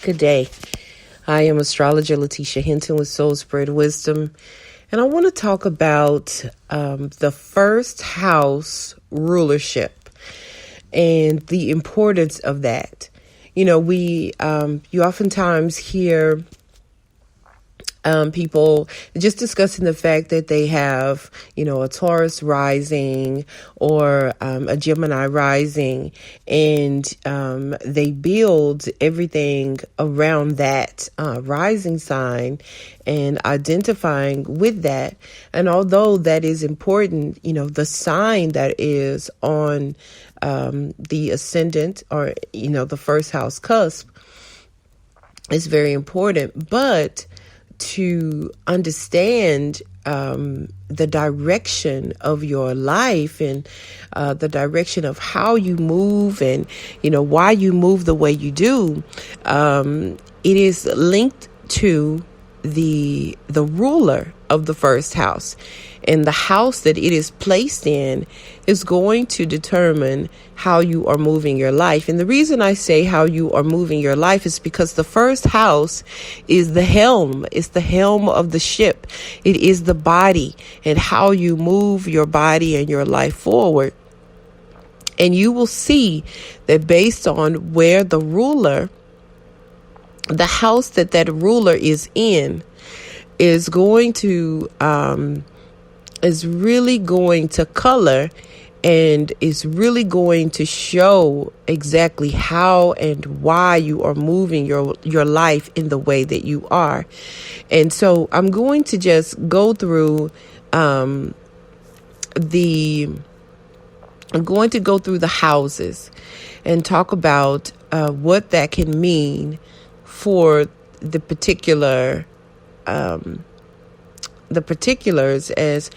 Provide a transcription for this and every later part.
Good day. I am Astrologer LateeshaHinton with Soul Spread Wisdom, and I want to talk about the first house rulership and the importance of that. You know, you oftentimes hear people just discussing the fact that they have, a Taurus rising or a Gemini rising, and they build everything around that rising sign and identifying with that. And although that is important, the sign that is on the ascendant or, the first house cusp is very important. But to understand the direction of your life and the direction of how you move and, why you move the way you do, it is linked to the ruler of the first house. And the house that it is placed in is going to determine how you are moving your life. And the reason I say how you are moving your life is because the first house is the helm. It's the helm of the ship. It is the body and how you move your body and your life forward. And you will see that based on where the house that ruler is in is going to, is really going to color and is really going to show exactly how and why you are moving your life in the way that you are. And so I'm going to just go through the houses and talk about what that can mean for the particulars as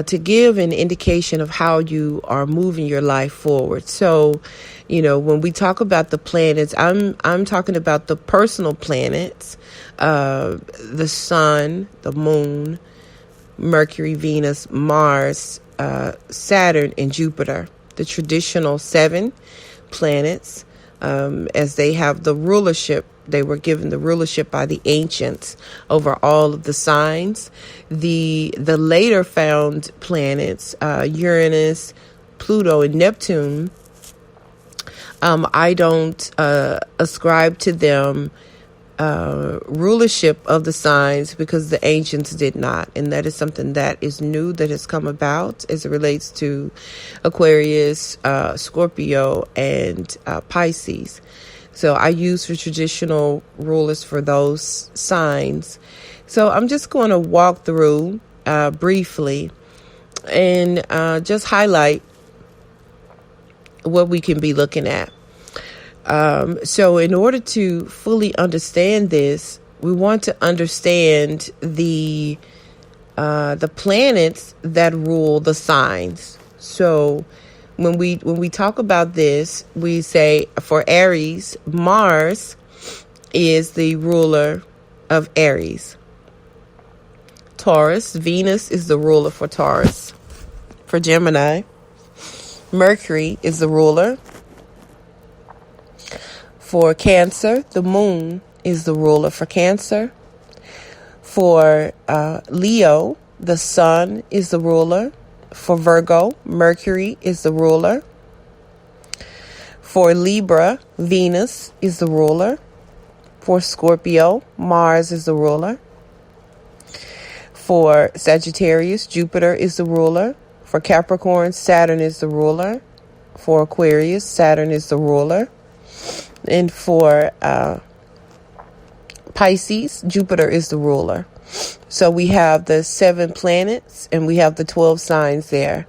to give an indication of how you are moving your life forward. So, when we talk about the planets, I'm talking about the personal planets, the sun, the moon, Mercury, Venus, Mars, Saturn, and Jupiter, the traditional 7 planets, as they have the rulership. They were given the rulership by the ancients over all of the signs. The later found planets, Uranus, Pluto, and Neptune, I don't ascribe to them rulership of the signs because the ancients did not. And that is something that is new that has come about as it relates to Aquarius, Scorpio, and Pisces. So I use for traditional rulers for those signs. So I'm just going to walk through briefly and just highlight what we can be looking at. So in order to fully understand this, we want to understand the planets that rule the signs. So when we talk about this, we say for Aries, Mars is the ruler of Aries. Taurus, Venus is the ruler for Taurus. For Gemini, Mercury is the ruler. For Cancer, the moon is the ruler for Cancer. For Leo, the sun is the ruler. For Virgo, Mercury is the ruler. For Libra, Venus is the ruler. For Scorpio, Mars is the ruler. For Sagittarius, Jupiter is the ruler. For Capricorn, Saturn is the ruler. For Aquarius, Saturn is the ruler. And for Pisces, Jupiter is the ruler. So we have the 7 planets and we have the 12 signs there.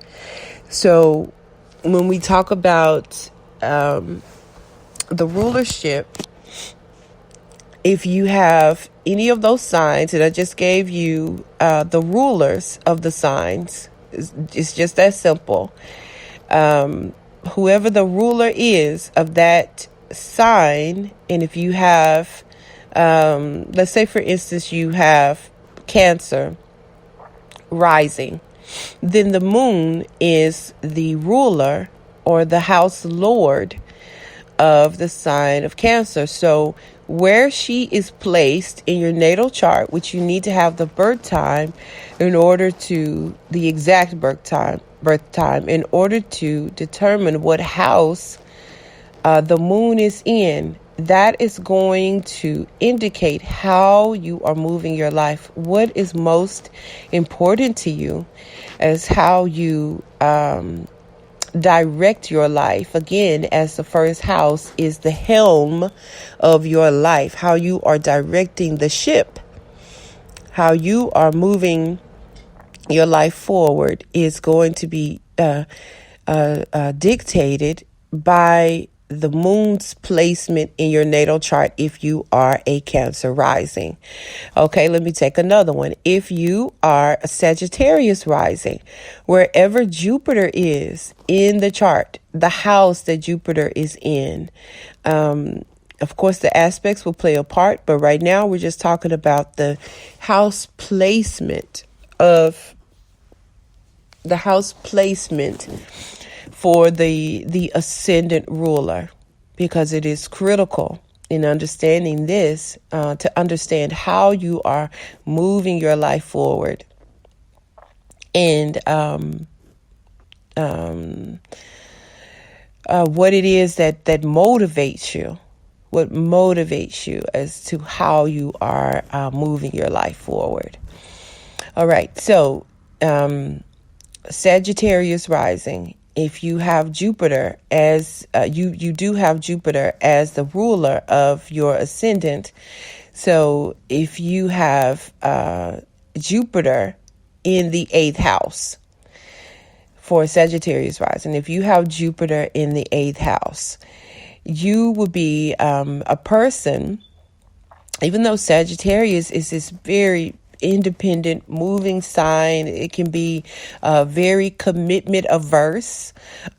So when we talk about the rulership, if you have any of those signs, and I just gave you the rulers of the signs, it's just that simple. Whoever the ruler is of that sign, and if you have, let's say for instance, you have Cancer rising, then the moon is the ruler or the house lord of the sign of Cancer. So where she is placed in your natal chart, which you need to have the birth time in order to, the exact birth time, in order to determine what house the moon is in, that is going to indicate how you are moving your life. What is most important to you as how you direct your life. Again, as the first house is the helm of your life, how you are directing the ship, how you are moving your life forward is going to be dictated by the moon's placement in your natal chart if you are a Cancer rising. Okay, let me take another one. If you are a Sagittarius rising, wherever Jupiter is in the chart, the house that Jupiter is in, of course, the aspects will play a part, but right now we're just talking about the house placement for the ascendant ruler, because it is critical in understanding this to understand how you are moving your life forward and what it is that motivates you, what motivates you as to how you are moving your life forward. All right, so Sagittarius rising. If you have Jupiter as you do have Jupiter as the ruler of your ascendant. So if you have Jupiter in the 8th house for Sagittarius rising, if you have Jupiter in the 8th house, you will be a person, even though Sagittarius is this very independent moving sign, it can be very commitment averse.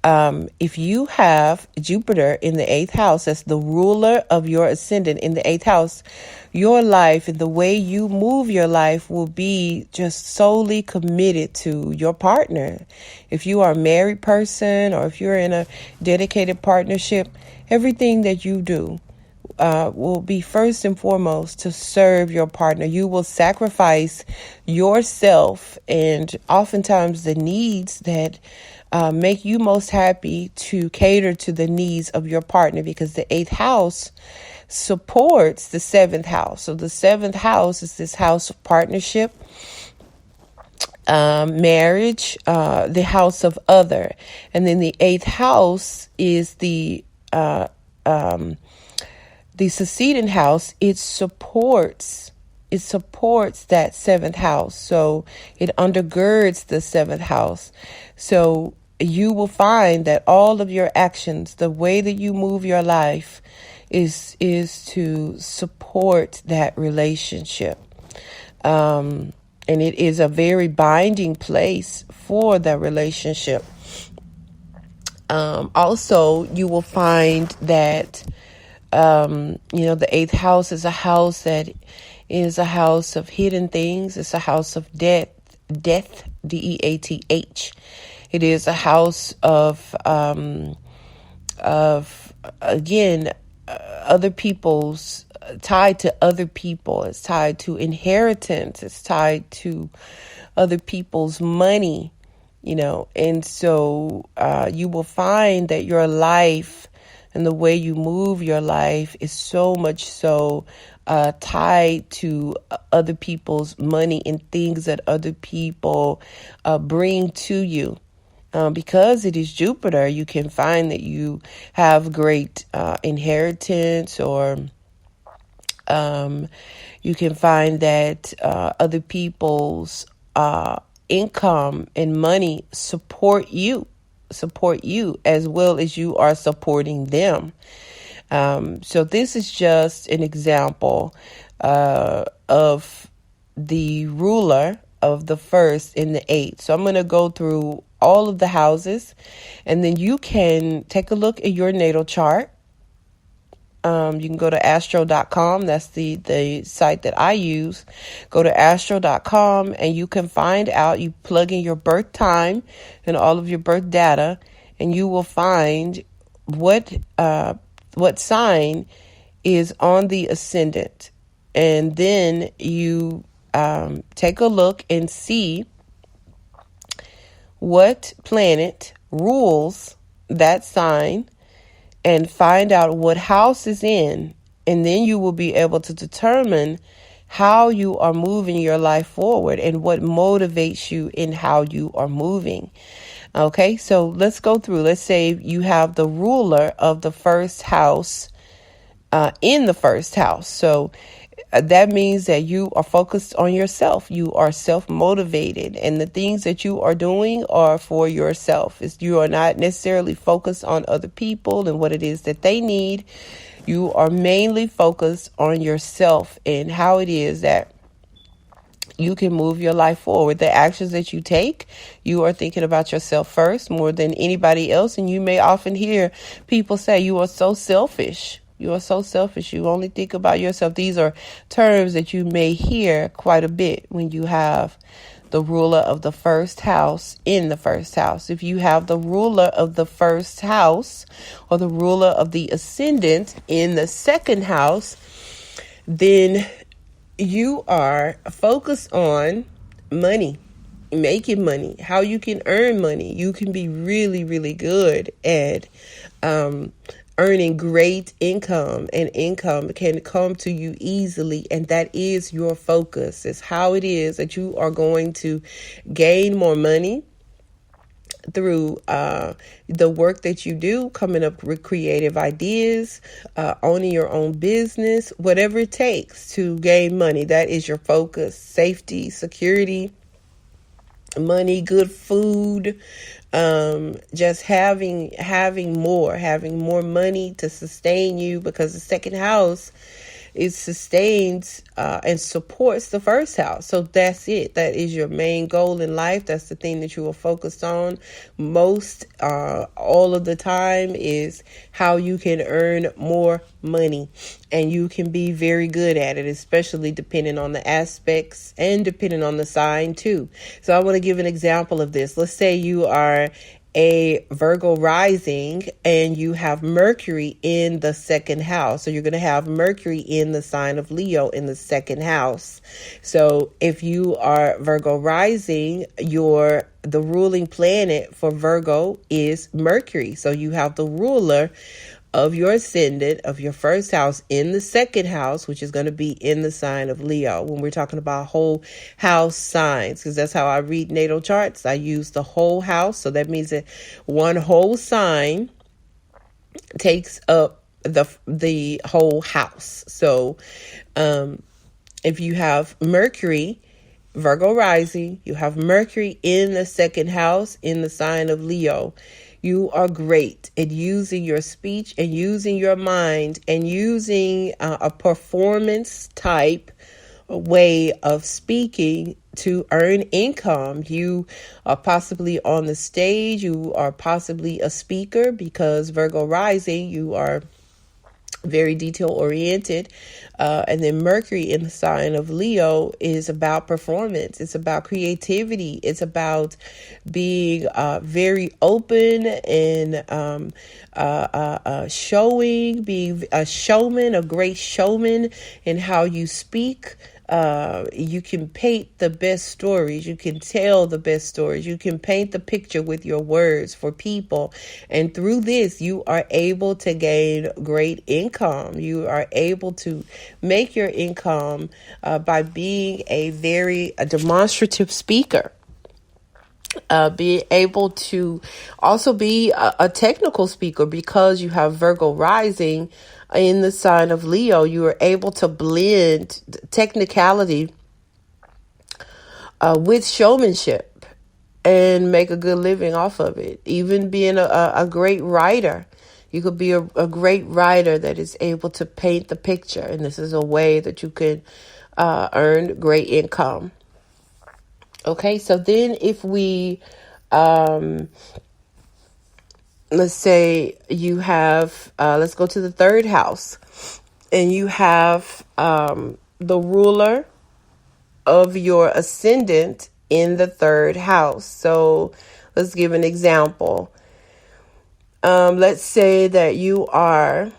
If you have Jupiter in the 8th house as the ruler of your ascendant in the 8th house, your life and the way you move your life will be just solely committed to your partner. If you are a married person or if you're in a dedicated partnership, everything that you do will be first and foremost to serve your partner. You will sacrifice yourself and oftentimes the needs that make you most happy to cater to the needs of your partner, because the 8th house supports the 7th house. So the 7th house is this house of partnership, marriage, the house of other. And then the 8th house is the succeeding house. It supports that 7th house. So it undergirds the 7th house. So you will find that all of your actions, the way that you move your life is to support that relationship. And it is a very binding place for the relationship. Also, you will find that the 8th house is a house that is a house of hidden things. It's a house of death, DEATH. It is a house of again, other people's, tied to other people. It's tied to inheritance. It's tied to other people's money, and so you will find that your life and the way you move your life is so much so tied to other people's money and things that other people bring to you. Because it is Jupiter, you can find that you have great inheritance, or you can find that other people's income and money support you as well as you are supporting them. So this is just an example of the ruler of the 1st and the 8th. So I'm going to go through all of the houses, and then you can take a look at your natal chart. You can go to astro.com. That's the site that I use. Go to astro.com and you can find out, you plug in your birth time and all of your birth data, and you will find what what sign is on the ascendant. And then you take a look and see what planet rules that sign and find out what house is in. And then you will be able to determine how you are moving your life forward and what motivates you in how you are moving. Okay, so let's go through. Let's say you have the ruler of the first house in the first house. So that means that you are focused on yourself. You are self-motivated, and the things that you are doing are for yourself. You are not necessarily focused on other people and what it is that they need. You are mainly focused on yourself and how it is that you can move your life forward. The actions that you take, you are thinking about yourself first more than anybody else. And you may often hear people say, you are so selfish. You are so selfish. You only think about yourself. These are terms that you may hear quite a bit when you have the ruler of the first house in the first house. If you have the ruler of the first house or the ruler of the ascendant in the second house, then you are focused on money, making money, how you can earn money. You can be really, really good at earning great income, and income can come to you easily. And that is your focus. It's how it is that you are going to gain more money through the work that you do, coming up with creative ideas, owning your own business, whatever it takes to gain money. That is your focus. Safety, security, money, good food, just having more money to sustain you, because the second house it sustains and supports the first house. So that's it. That is your main goal in life. That's the thing that you are focused on most all of the time, is how you can earn more money. And you can be very good at it, especially depending on the aspects and depending on the sign too. So I want to give an example of this. Let's say you are a Virgo rising and you have Mercury in the second house. So you're going to have Mercury in the sign of Leo in the second house. So if you are Virgo rising, the ruling planet for Virgo is Mercury. So you have the ruler of your ascendant, of your first house, in the second house, which is going to be in the sign of Leo. When we're talking about whole house signs, because that's how I read natal charts, I use the whole house. So that means that one whole sign takes up the whole house. So if you have Mercury, Virgo rising, you have Mercury in the second house in the sign of Leo. You are great at using your speech and using your mind and using a performance type way of speaking to earn income. You are possibly on the stage. You are possibly a speaker, because Virgo rising, you are very detail oriented. And then Mercury in the sign of Leo is about performance. It's about creativity. It's about being very open and showing, being a showman, a great showman in how you speak. You can paint the best stories. You can tell the best stories. You can paint the picture with your words for people. And through this, you are able to gain great income. You are able to make your income by being a very demonstrative speaker. Being able to also be a technical speaker, because you have Virgo rising in the sign of Leo. You are able to blend technicality with showmanship and make a good living off of it. Even being a great writer. You could be a great writer that is able to paint the picture. And this is a way that you can earn great income. Okay, so then if we, let's say you have, let's go to the third house, and you have the ruler of your ascendant in the third house. So let's give an example. Let's say that you are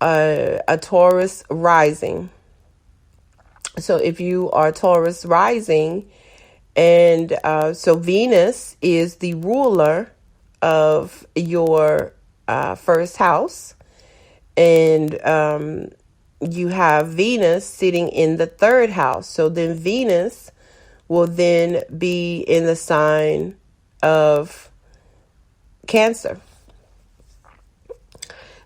a Taurus rising. So if you are Taurus rising, and so Venus is the ruler of your first house, and you have Venus sitting in the third house. So then Venus will then be in the sign of Cancer.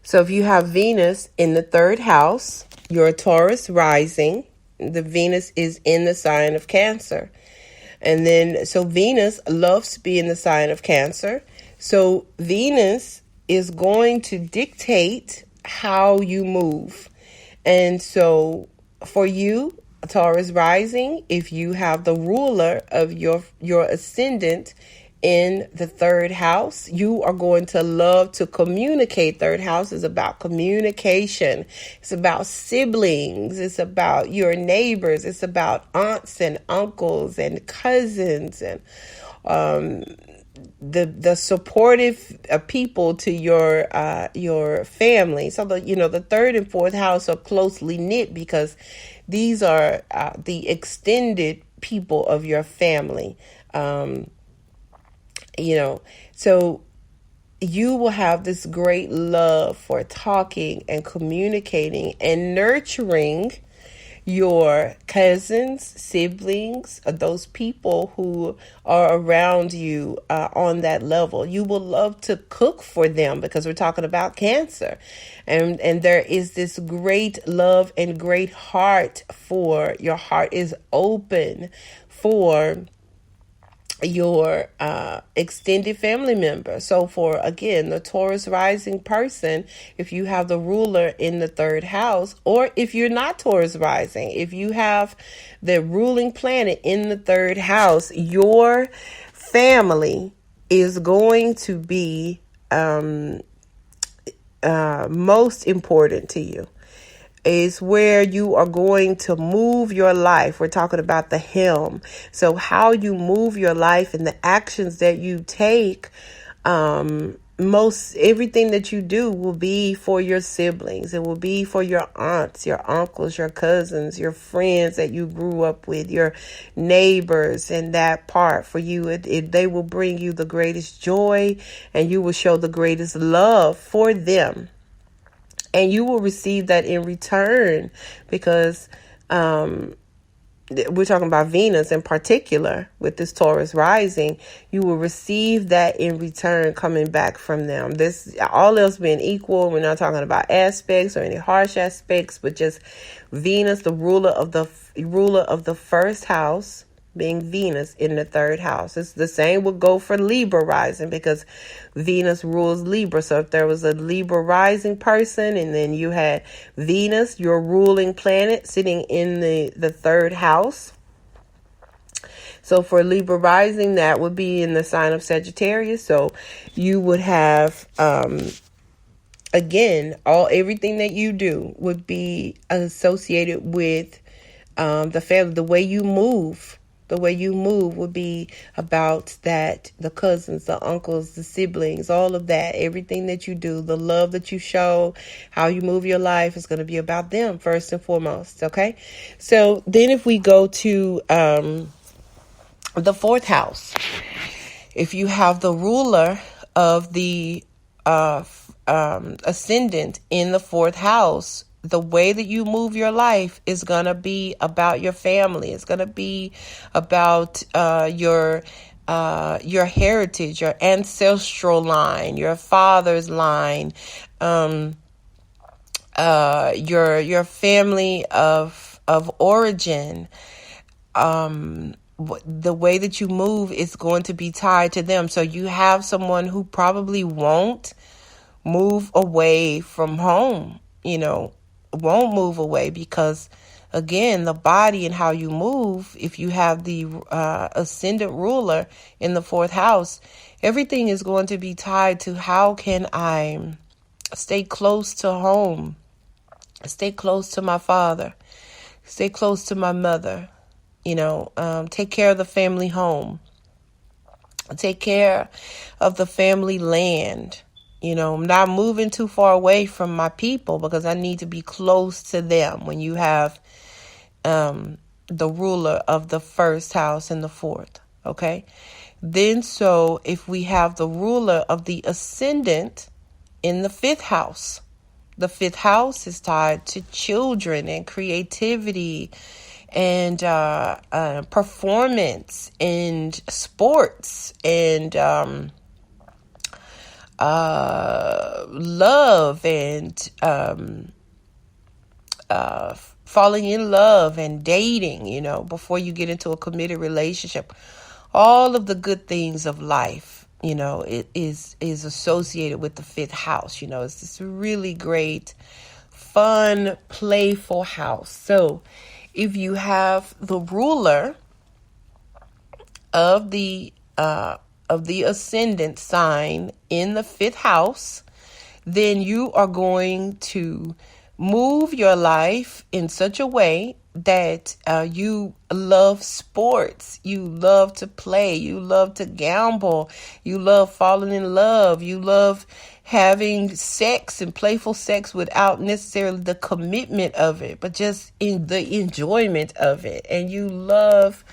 So if you have Venus in the third house, you're a Taurus rising. The Venus is in the sign of Cancer. And then, so Venus loves to be in the sign of Cancer. So Venus is going to dictate how you move. And so for you, Taurus rising, if you have the ruler of your ascendant in the third house, you are going to love to communicate. Third house is about communication. It's about siblings. It's about your neighbors. It's about aunts and uncles and cousins and the supportive people to your family. So the third and fourth house are closely knit because these are the extended people of your family. So you will have this great love for talking and communicating and nurturing your cousins, siblings, those people who are around you on that level. You will love to cook for them because we're talking about Cancer. And there is this great love and great heart for, your heart is open for your extended family member. So for, again, the Taurus rising person, if you have the ruler in the third house, or if you're not Taurus rising, if you have the ruling planet in the third house, your family is going to be most important to you. Is where you are going to move your life. We're talking about the helm. So how you move your life and the actions that you take, most everything that you do will be for your siblings. It will be for your aunts, your uncles, your cousins, your friends that you grew up with, your neighbors, and that part for you. They will bring you the greatest joy, and you will show the greatest love for them. And you will receive that in return because we're talking about Venus in particular with this Taurus rising. You will receive that in return coming back from them. This, all else being equal, we're not talking about aspects or any harsh aspects, but just Venus, the ruler of the first house, being Venus in the third house. It's the same would go for Libra rising because Venus rules Libra. So if there was a Libra rising person and then you had Venus, your ruling planet, sitting in the third house. So for Libra rising, that would be in the sign of Sagittarius. So you would have, again, everything that you do would be associated with the family, the way you move. The way you move would be about that, the cousins, the uncles, the siblings, all of that, everything that you do, the love that you show, how you move your life is going to be about them first and foremost. Okay. So then if we go to the fourth house, if you have the ruler of the ascendant in the fourth house, the way that you move your life is going to be about your family. It's going to be about your heritage, your ancestral line, your father's line, your family of origin. The way that you move is going to be tied to them. So you have someone who probably won't move away from home, won't move away because, again, the body and how you move, if you have the ascendant ruler in the fourth house, everything is going to be tied to how can I stay close to home, stay close to my father, stay close to my mother, take care of the family home, take care of the family land. I'm not moving too far away from my people because I need to be close to them. When you have the ruler of the first house and the fourth, okay? Then so if we have the ruler of the ascendant in the fifth house, the fifth house is tied to children and creativity and performance and sports and love and falling in love and dating, before you get into a committed relationship. All of the good things of life, it is associated with the fifth house. It's this really great, fun, playful house. So if you have the ruler of the ascendant sign in the fifth house, then you are going to move your life in such a way that you love sports, you love to play, you love to gamble, you love falling in love, you love having sex and playful sex without necessarily the commitment of it, but just in the enjoyment of it. And you love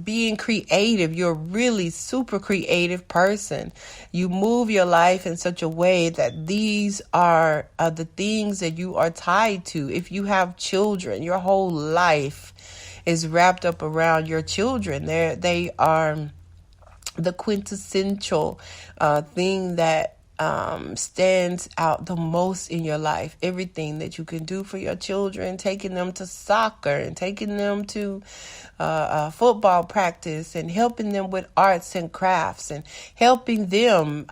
being creative. You're a really super creative person. You move your life in such a way that these are the things that you are tied to. If you have children, your whole life is wrapped up around your children. They are the quintessential thing that stands out the most in your life. Everything that you can do for your children, taking them to soccer and taking them to football practice and helping them with arts and crafts and helping them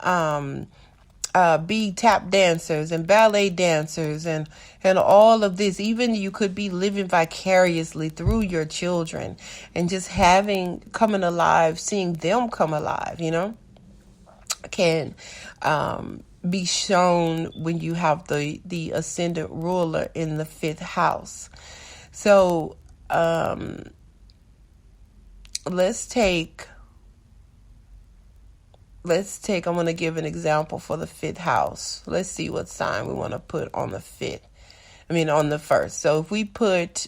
be tap dancers and ballet dancers and all of this. Even you could be living vicariously through your children and just coming alive, seeing them come alive, can be shown when you have the ascendant ruler in the fifth house. So let's take I'm going to give an example for the fifth house. Let's see what sign we want to put on the on the first. So if we put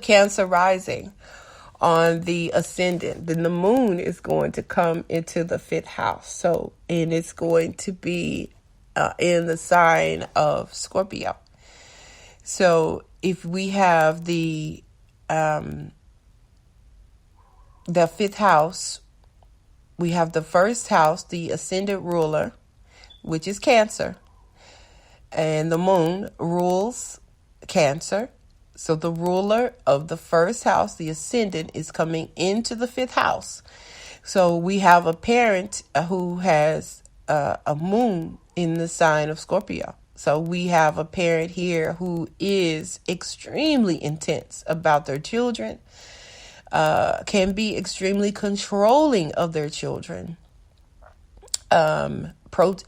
Cancer rising on the ascendant, then the moon is going to come into the fifth house. And it's going to be in the sign of Scorpio. So if we have the fifth house, we have the first house, the ascendant ruler, which is Cancer, and the moon rules Cancer. So the ruler of the first house, the ascendant, is coming into the fifth house. So we have a parent who has a moon in the sign of Scorpio. So we have a parent here who is extremely intense about their children, can be extremely controlling of their children,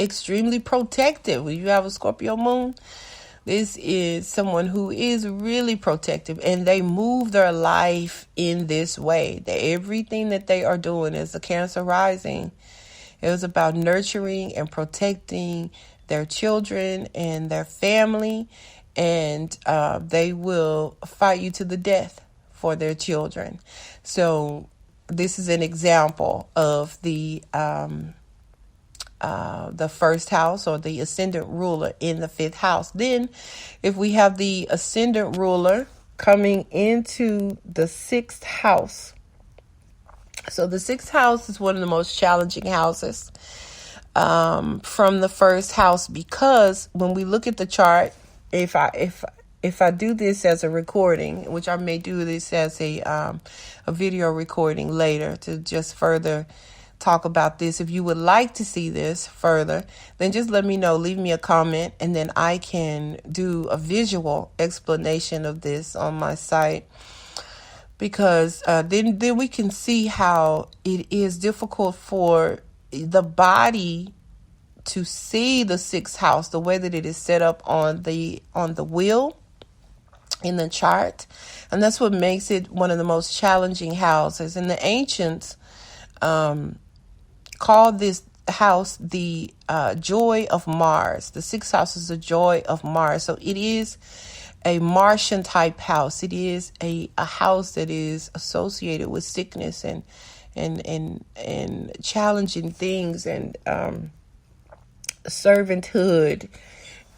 extremely protective. When you have a Scorpio moon, this is someone who is really protective, and they move their life in this way. Everything that they are doing as a Cancer rising, it was about nurturing and protecting their children and their family, and they will fight you to the death for their children. So this is an example of the first house, or the ascendant ruler in the fifth house. Then if we have the ascendant ruler coming into the sixth house. So the sixth house is one of the most challenging houses from the first house, because when we look at the chart, if I do this as a recording, which I may do this as a video recording later to just further talk about this. If you would like to see this further, then just let me know. Leave me a comment, and then I can do a visual explanation of this on my site, because then we can see how it is difficult for the body to see the sixth house the way that it is set up on the wheel in the chart. And that's what makes it one of the most challenging houses. And the ancients call this house the joy of Mars. The sixth house is the joy of Mars. So it is a Martian type house. It is a house that is associated with sickness and challenging things and servanthood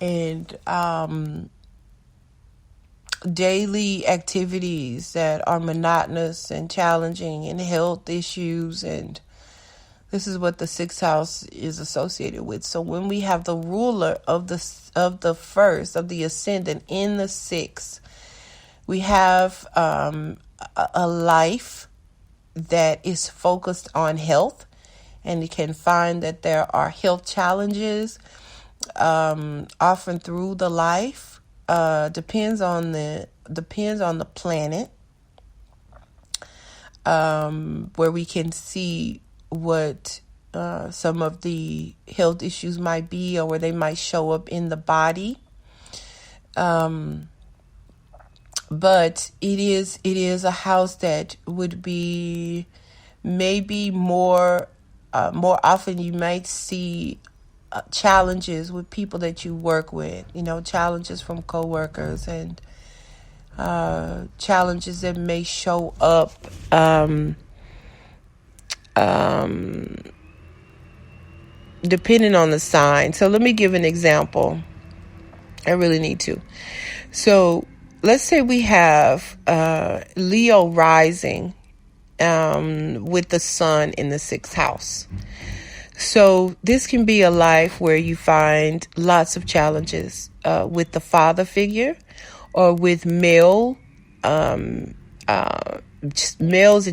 and daily activities that are monotonous and challenging and health issues, and this is what the sixth house is associated with. So when we have the ruler of the first of the ascendant in the sixth, we have a life that is focused on health, and you can find that there are health challenges often through the life. Depends on the planet, where we can see what some of the health issues might be, or where they might show up in the body. But it is a house that would be maybe more often you might see challenges with people that you work with, challenges from coworkers and challenges that may show up depending on the sign. So let me give an example. I really need to. So let's say we have Leo rising with the sun in the sixth house. So this can be a life where you find lots of challenges with the father figure, or with males in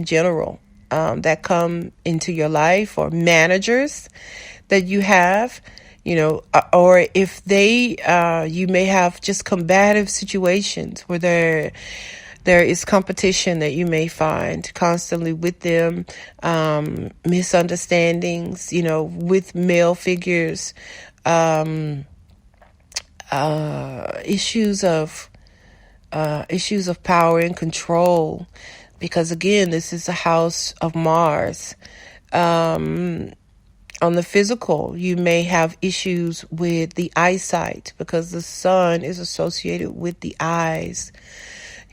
general that come into your life, or managers that you have, or if you may have just combative situations where there is competition that you may find constantly with them, misunderstandings, with male figures, issues of power and control, because again, this is a house of Mars. On the physical, you may have issues with the eyesight because the sun is associated with the eyes.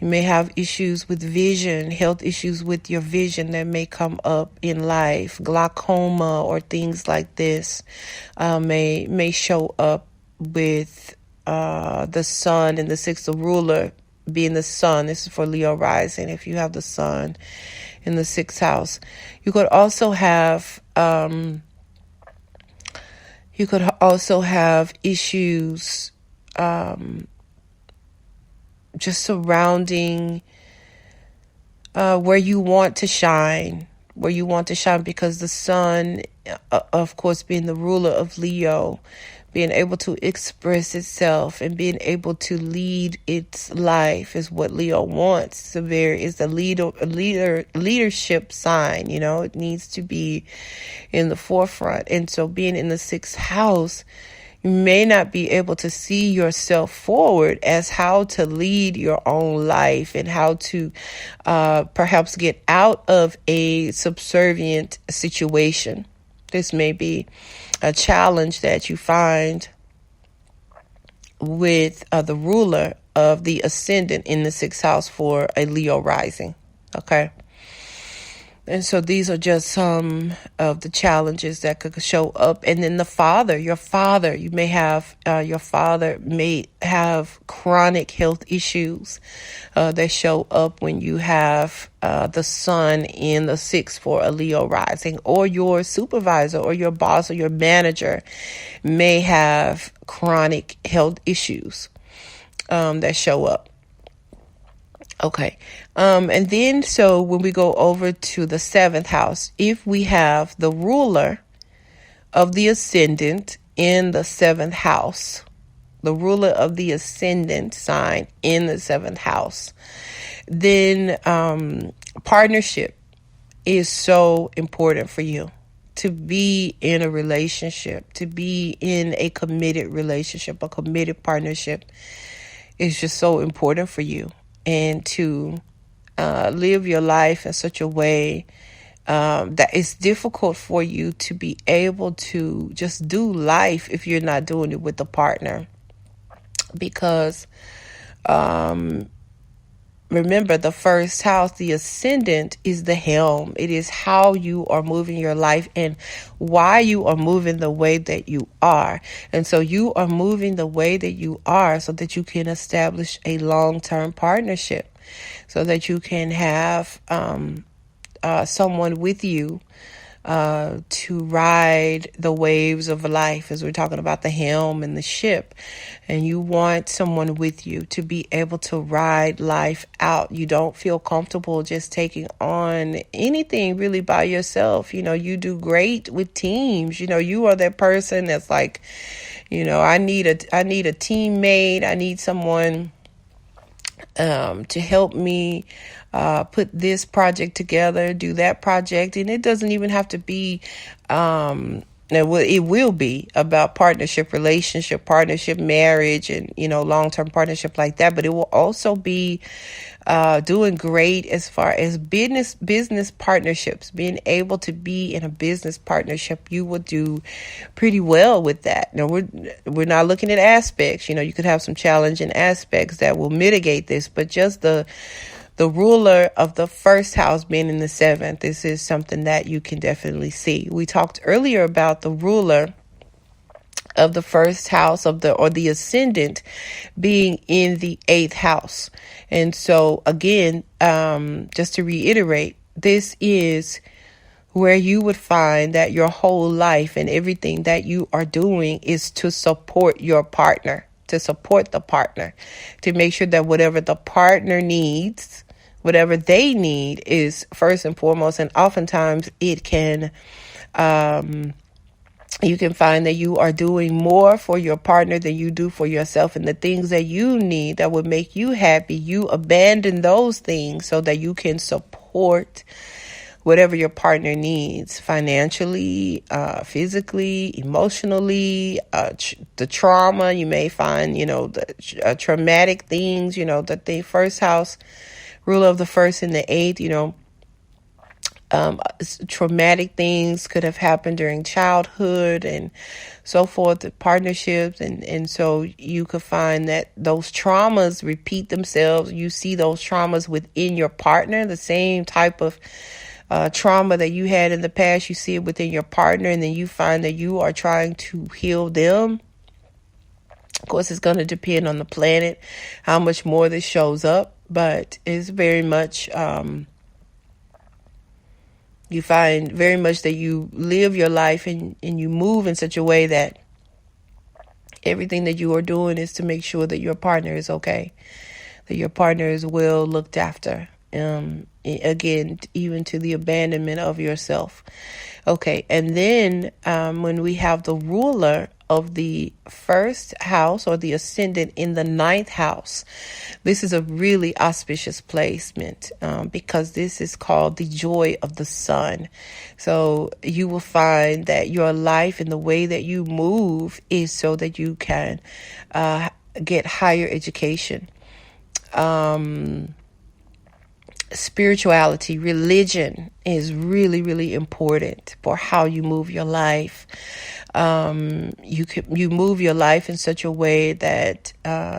You may have issues with vision, health issues with your vision that may come up in life. Glaucoma or things like this may show up with the sun in the sixth, the ruler being the sun. This is for Leo rising. If you have the sun in the sixth house, you could also have issues just surrounding where you want to shine, because the sun, of course, being the ruler of Leo, being able to express itself and being able to lead its life is what Leo wants. It's the leadership sign. It needs to be in the forefront. And so being in the sixth house, you may not be able to see yourself forward as how to lead your own life and how to perhaps get out of a subservient situation. This may be a challenge that you find with the ruler of the ascendant in the sixth house for a Leo rising. Okay. And so these are just some of the challenges that could show up. And then your father, you may have, your father may have chronic health issues that show up when you have the sun in the sixth for a Leo rising, or your supervisor or your boss or your manager may have chronic health issues that show up. Okay. And then, so when we go over to the seventh house, if we have the ruler of the ascendant in the seventh house, the ruler of the ascendant sign in the seventh house, then partnership is so important for you. To be in a relationship, to be in a committed relationship, a committed partnership is just so important for you. And to live your life in such a way that it's difficult for you to be able to just do life if you're not doing it with a partner. Because remember, the first house, the ascendant, is the helm. It is how you are moving your life and why you are moving the way that you are. And so you are moving the way that you are so that you can establish a long-term partnership, so that you can have someone with you to ride the waves of life, as we're talking about the helm and the ship. And you want someone with you to be able to ride life out. You don't feel comfortable just taking on anything really by yourself. You do great with teams. You are that person that's like, I need a teammate. I need someone to help me put this project together, do that project. And it doesn't even have to be, it will be about partnership, relationship, partnership, marriage, and, long-term partnership like that. But it will also be doing great as far as business partnerships, being able to be in a business partnership. You will do pretty well with that. Now, we're not looking at aspects. You could have some challenging aspects that will mitigate this, but just the ruler of the first house being in the seventh, this is something that you can definitely see. We talked earlier about the ruler of the first house or the ascendant being in the eighth house. And so again, just to reiterate, this is where you would find that your whole life and everything that you are doing is to support your partner, to support the partner, to make sure that whatever the partner needs, whatever they need is first and foremost. And oftentimes it can, you can find that you are doing more for your partner than you do for yourself. And the things that you need that would make you happy, you abandon those things so that you can support whatever your partner needs, financially, physically, emotionally, the trauma you may find, the traumatic things, that the first house, ruler of the first and the eighth, traumatic things could have happened during childhood and so forth, the partnerships. And so you could find that those traumas repeat themselves. You see those traumas within your partner, the same type of trauma that you had in the past, you see it within your partner, and then you find that you are trying to heal them. Of course, it's going to depend on the planet, how much more this shows up, but it's very much, you find very much that you live your life and you move in such a way that everything that you are doing is to make sure that your partner is okay, that your partner is well looked after. Again, even to the abandonment of yourself. Okay, and then when we have the ruler of the first house or the ascendant in the ninth house, this is a really auspicious placement because this is called the joy of the sun. So you will find that your life and the way that you move is so that you can get higher education. Spirituality, religion is really, really important for how you move your life. You move your life in such a way that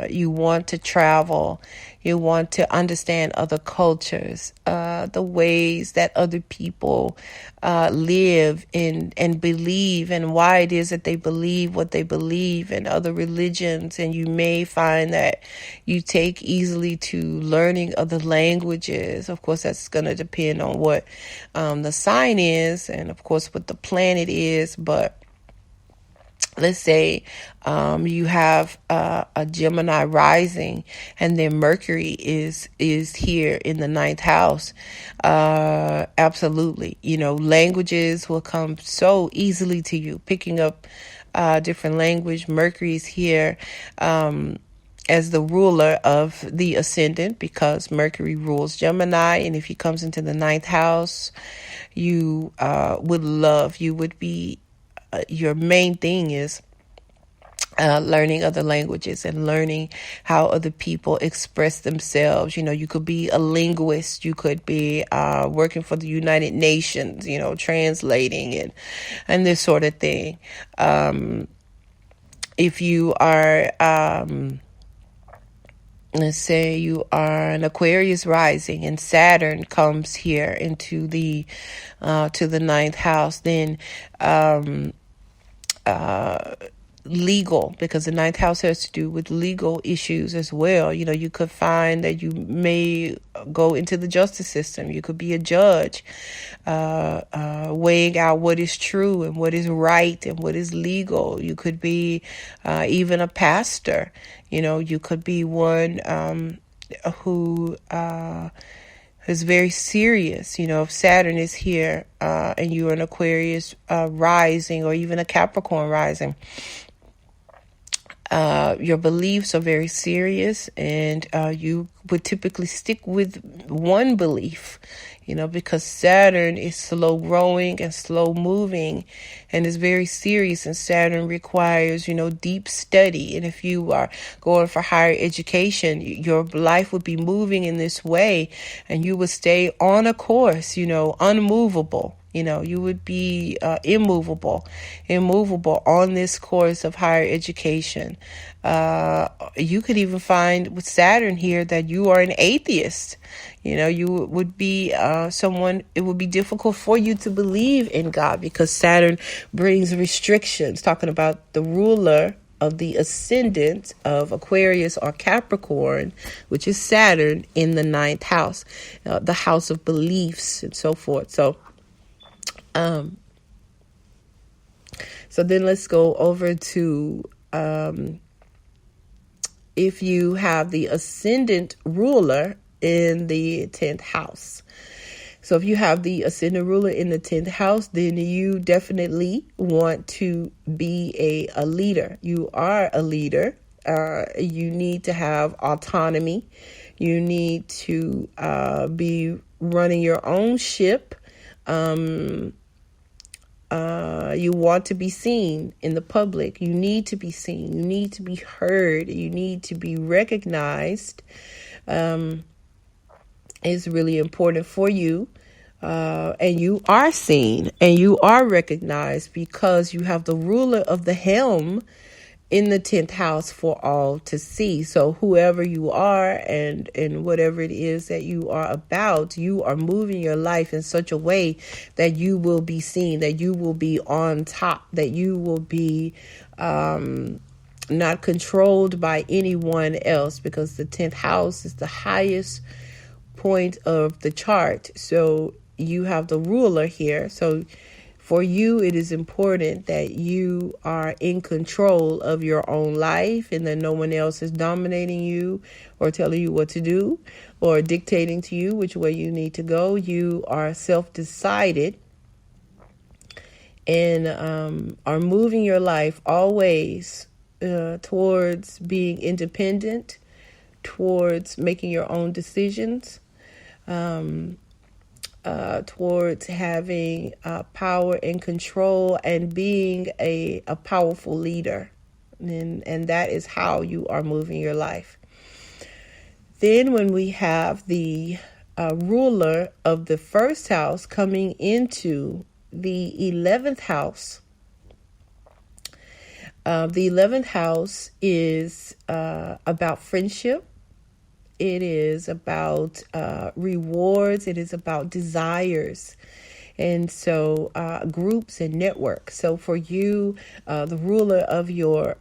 you want to travel, you want to understand other cultures, the ways that other people live and believe, and why it is that they believe what they believe, and other religions. And you may find that you take easily to learning other languages. Of course, that's going to depend on what the sign is, and of course what the planet is. But let's say you have a Gemini rising, and then Mercury is here in the ninth house. Absolutely, languages will come so easily to you. Picking up different language. Mercury is here as the ruler of the ascendant, because Mercury rules Gemini, and if he comes into the ninth house, you would be. Your main thing is learning other languages and learning how other people express themselves. You could be a linguist. You could be working for the United Nations, translating and this sort of thing. If you are, let's say you are an Aquarius rising and Saturn comes here into to the ninth house, then legal, because the ninth house has to do with legal issues as well. You could find that you may go into the justice system. You could be a judge, weighing out what is true and what is right and what is legal. You could be even a pastor. You could be one who is very serious. If Saturn is here and you're an Aquarius rising or even a Capricorn rising, your beliefs are very serious, and you would typically stick with one belief, because Saturn is slow growing and slow moving and is very serious, and Saturn requires, deep study. And if you are going for higher education, your life would be moving in this way, and you would stay on a course, unmovable. You would be immovable on this course of higher education. You could even find with Saturn here that you are an atheist. You would be someone, it would be difficult for you to believe in God, because Saturn brings restrictions, talking about the ruler of the ascendant of Aquarius or Capricorn, which is Saturn, in the ninth house, the house of beliefs and so forth. So then let's go over to if you have the ascendant ruler in the 10th house. So if you have the ascendant ruler in the 10th house, then you definitely want to be a leader. You are a leader. You need to have autonomy. You need to be running your own ship. You want to be seen in the public. You need to be seen. You need to be heard. You need to be recognized. It's really important for you. And you are seen and you are recognized because you have the ruler of the helm in the 10th house for all to see. So whoever you are and whatever it is that you are about, you are moving your life in such a way that you will be seen, that you will be on top, that you will be not controlled by anyone else, because the 10th house is the highest point of the chart. So you have the ruler here. So for you, it is important that you are in control of your own life and that no one else is dominating you or telling you what to do or dictating to you which way you need to go. You are self-decided and are moving your life always towards being independent, towards making your own decisions, towards having power and control and being a powerful leader. And that is how you are moving your life. Then when we have the ruler of the first house coming into the 11th house, the 11th house is about friendship. It is about rewards. It is about desires. And so groups and networks. So for you, the ruler of your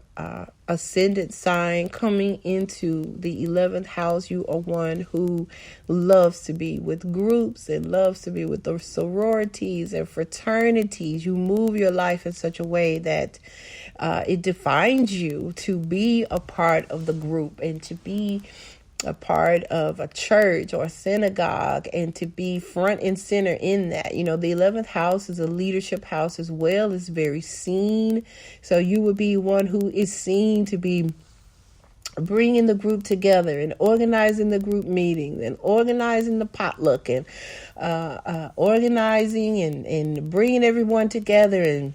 ascendant sign coming into the 11th house, you are one who loves to be with groups and loves to be with the sororities and fraternities. You move your life in such a way that it defines you to be a part of the group and to be a part of a church or a synagogue and to be front and center in that. You know, the 11th house is a leadership house as well. It's very seen. So you would be one who is seen to be bringing the group together and organizing the group meetings and organizing the potluck and organizing and bringing everyone together and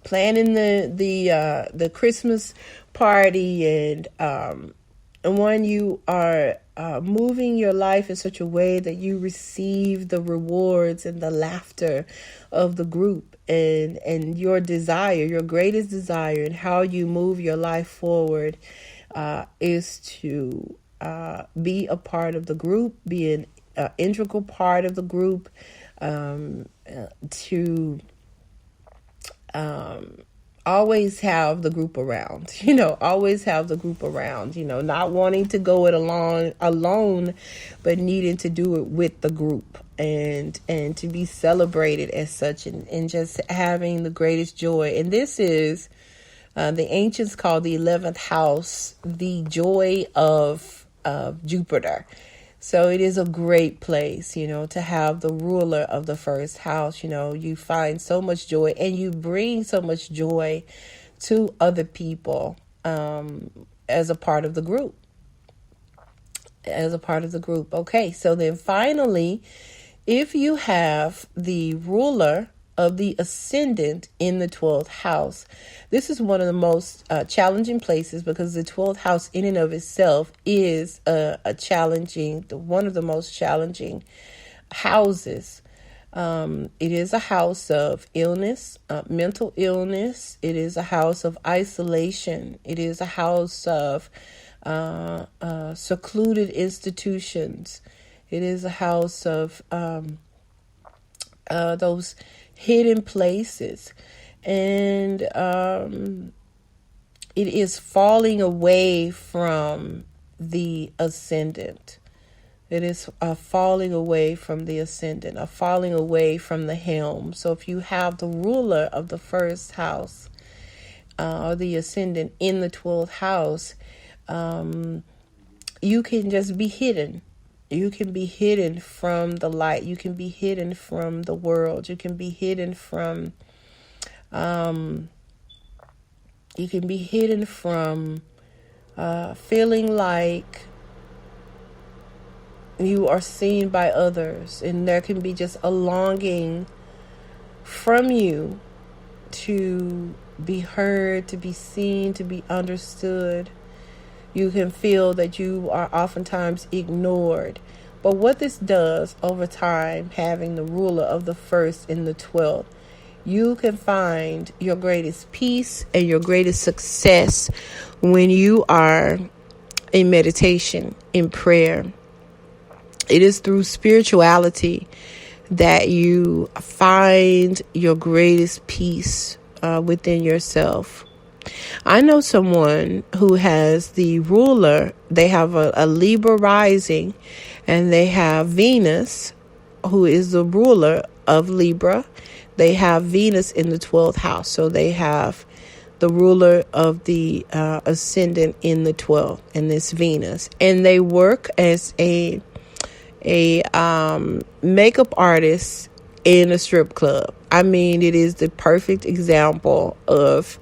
planning the Christmas party, and when you are moving your life in such a way that you receive the rewards and the laughter of the group, and your desire, your greatest desire, and how you move your life forward is to be a part of the group, be an integral part of the group, to always have the group around, always have the group around, not wanting to go it alone, but needing to do it with the group, and to be celebrated as such, and just having the greatest joy. And this is the ancients call the 11th house the joy of Jupiter. So it is a great place, to have the ruler of the first house. You find so much joy, and you bring so much joy to other people as a part of the group. Okay, so then finally, if you have the ruler of the ascendant in the 12th house, this is one of the most challenging places, because the 12th house in and of itself is one of the most challenging houses. It is a house of illness, mental illness. It is a house of isolation. It is a house of secluded institutions. It is a house of those hidden places, and it is falling away from the ascendant. It is falling away from the ascendant, a falling away from the helm. So if you have the ruler of the first house or the ascendant in the 12th house, you can just be hidden. You can be hidden from the light. You can be hidden from the world. You can be hidden from feeling like you are seen by others, and there can be just a longing from you to be heard, to be seen, to be understood. You can feel that you are oftentimes ignored. But what this does over time, having the ruler of the first in the 12th, you can find your greatest peace and your greatest success when you are in meditation, in prayer. It is through spirituality that you find your greatest peace within yourself. I know someone who has the ruler. They have a Libra rising, and they have Venus, who is the ruler of Libra. They have Venus in the 12th house. So they have the ruler of the ascendant in the 12th, and this Venus. And they work as a makeup artist in a strip club. I mean, it is the perfect example of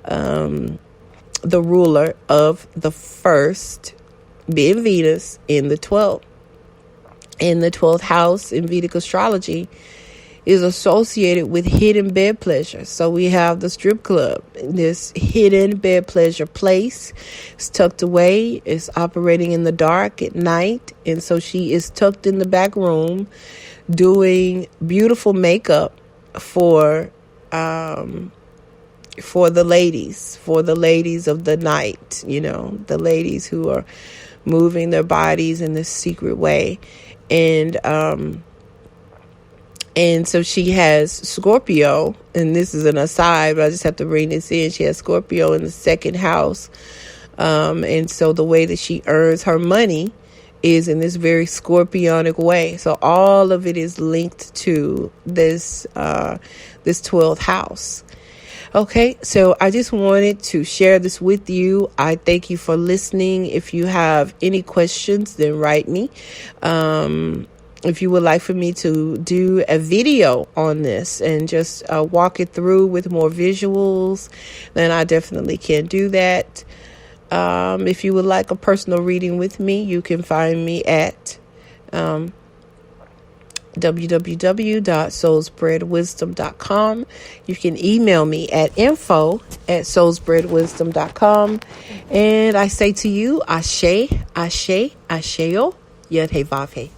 the ruler of the first being Venus in the 12th. In the 12th house in Vedic astrology is associated with hidden bed pleasure. So we have the strip club, this hidden bed pleasure place. It's tucked away. It's operating in the dark at night. And so she is tucked in the back room doing beautiful makeup for the ladies of the night, the ladies who are moving their bodies in this secret way. And so she has Scorpio, and this is an aside, but I just have to bring this in. She has Scorpio in the second house. And so the way that she earns her money is in this very scorpionic way. So all of it is linked to this 12th house. Okay, so I just wanted to share this with you. I thank you for listening. If you have any questions, then write me. If you would like for me to do a video on this and just walk it through with more visuals, then I definitely can do that. If you would like a personal reading with me, you can find me at www.soulspreadwisdom.com. You can email me at info@soulspreadwisdom.com. And I say to you, Ashe, Ashe, Ase O, Yud He Vav He.